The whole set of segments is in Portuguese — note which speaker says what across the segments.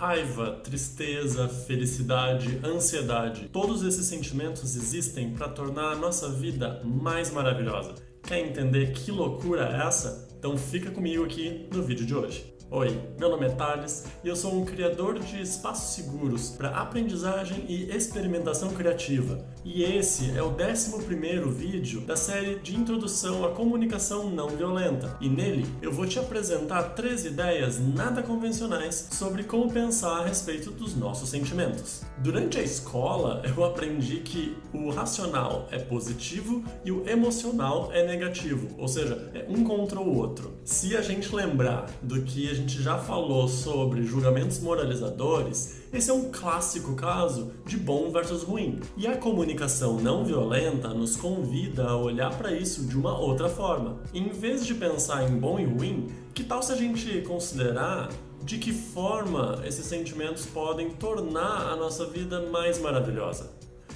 Speaker 1: Raiva, tristeza, felicidade, ansiedade. Todos esses sentimentos existem para tornar a nossa vida mais maravilhosa. Quer entender que loucura é essa? Então fica comigo aqui no vídeo de hoje. Oi, meu nome é Thales e eu sou um criador de espaços seguros para aprendizagem e experimentação criativa. E esse é o 11º vídeo da série de introdução à comunicação não violenta. E nele eu vou te apresentar 3 ideias nada convencionais sobre como pensar a respeito dos nossos sentimentos. Durante a escola eu aprendi que o racional é positivo e o emocional é negativo, ou seja, é um contra o outro. Se a gente lembrar do que a gente já falou sobre julgamentos moralizadores, esse é um clássico caso de bom versus ruim. E a comunicação não violenta nos convida a olhar para isso de uma outra forma. Em vez de pensar em bom e ruim, que tal se a gente considerar de que forma esses sentimentos podem tornar a nossa vida mais maravilhosa?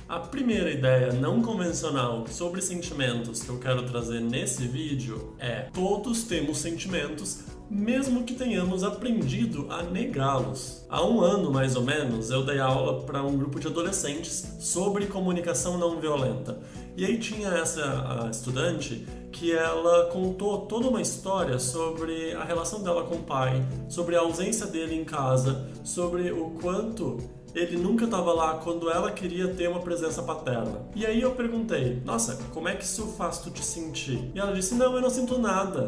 Speaker 1: A primeira ideia não convencional sobre sentimentos que eu quero trazer nesse vídeo é: todos temos sentimentos, mesmo que tenhamos aprendido a negá-los. Há um ano, mais ou menos, eu dei aula para um grupo de adolescentes sobre comunicação não violenta. E aí tinha essa estudante que ela contou toda uma história sobre a relação dela com o pai, sobre a ausência dele em casa, sobre o quanto ele nunca estava lá quando ela queria ter uma presença paterna. E aí eu perguntei: nossa, como é que isso faz tu te sentir? E ela disse: não, eu não sinto nada.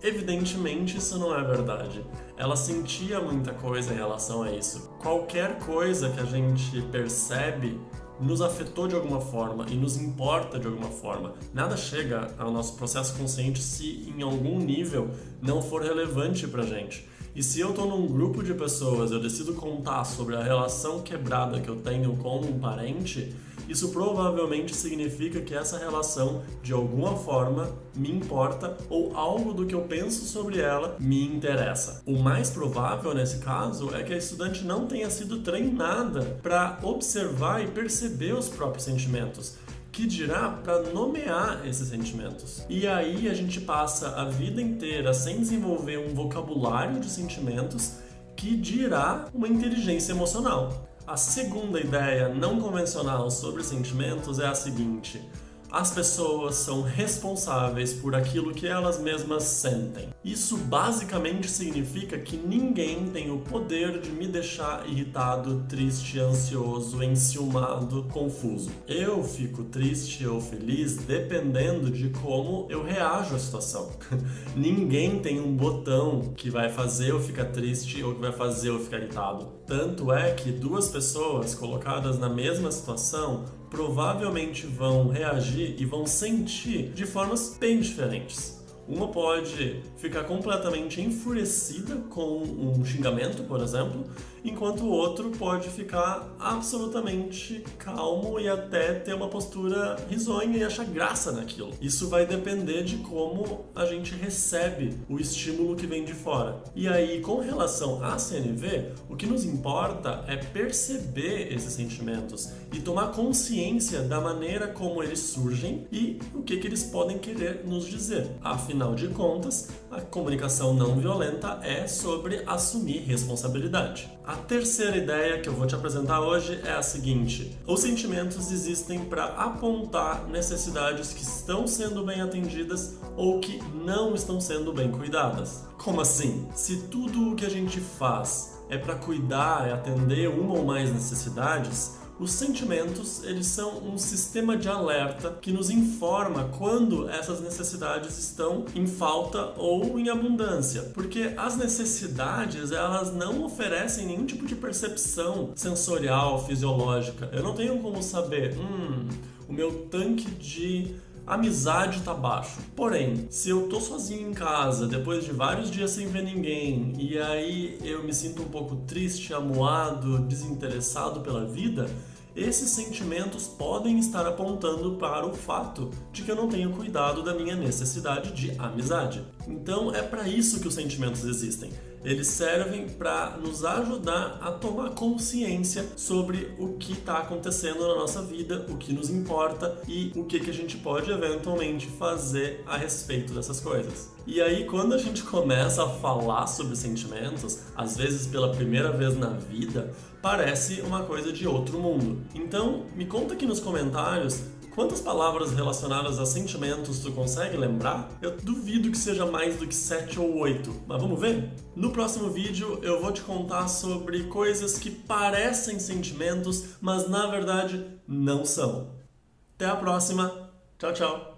Speaker 1: Evidentemente isso não é verdade. Ela sentia muita coisa em relação a isso. Qualquer coisa que a gente percebe nos afetou de alguma forma e nos importa de alguma forma. Nada chega ao nosso processo consciente se em algum nível não for relevante pra gente. E se eu tô num grupo de pessoas, eu decido contar sobre a relação quebrada que eu tenho com um parente, isso provavelmente significa que essa relação, de alguma forma, me importa ou algo do que eu penso sobre ela me interessa. O mais provável nesse caso é que a estudante não tenha sido treinada para observar e perceber os próprios sentimentos, que dirá para nomear esses sentimentos. E aí a gente passa a vida inteira sem desenvolver um vocabulário de sentimentos que dirá uma inteligência emocional. A segunda ideia não convencional sobre sentimentos é a seguinte: as pessoas são responsáveis por aquilo que elas mesmas sentem. Isso basicamente significa que ninguém tem o poder de me deixar irritado, triste, ansioso, enciumado, confuso. Eu fico triste ou feliz dependendo de como eu reajo à situação. Ninguém tem um botão que vai fazer eu ficar triste ou que vai fazer eu ficar irritado. Tanto é que 2 pessoas colocadas na mesma situação provavelmente vão reagir e vão sentir de formas bem diferentes. Uma pode ficar completamente enfurecida com um xingamento, por exemplo, enquanto o outro pode ficar absolutamente calmo e até ter uma postura risonha e achar graça naquilo. Isso vai depender de como a gente recebe o estímulo que vem de fora. E aí, com relação à CNV, o que nos importa é perceber esses sentimentos e tomar consciência da maneira como eles surgem e o que eles podem querer nos dizer. Afinal de contas, a comunicação não violenta é sobre assumir responsabilidade. A terceira ideia que eu vou te apresentar hoje é a seguinte: os sentimentos existem para apontar necessidades que estão sendo bem atendidas ou que não estão sendo bem cuidadas. Como assim? Se tudo o que a gente faz é para cuidar e atender uma ou mais necessidades, os sentimentos, eles são um sistema de alerta que nos informa quando essas necessidades estão em falta ou em abundância. Porque as necessidades, elas não oferecem nenhum tipo de percepção sensorial, fisiológica. Eu não tenho como saber, o meu tanque de amizade tá baixo. Porém, se eu tô sozinho em casa, depois de vários dias sem ver ninguém, e aí eu me sinto um pouco triste, amuado, desinteressado pela vida, esses sentimentos podem estar apontando para o fato de que eu não tenho cuidado da minha necessidade de amizade. Então é para isso que os sentimentos existem. Eles servem para nos ajudar a tomar consciência sobre o que está acontecendo na nossa vida, o que nos importa e o que a gente pode eventualmente fazer a respeito dessas coisas. E aí, quando a gente começa a falar sobre sentimentos, às vezes pela primeira vez na vida, parece uma coisa de outro mundo. Então, me conta aqui nos comentários quantas palavras relacionadas a sentimentos tu consegue lembrar? Eu duvido que seja mais do que 7 ou 8, mas vamos ver? No próximo vídeo eu vou te contar sobre coisas que parecem sentimentos, mas na verdade não são. Até a próxima. Tchau, tchau.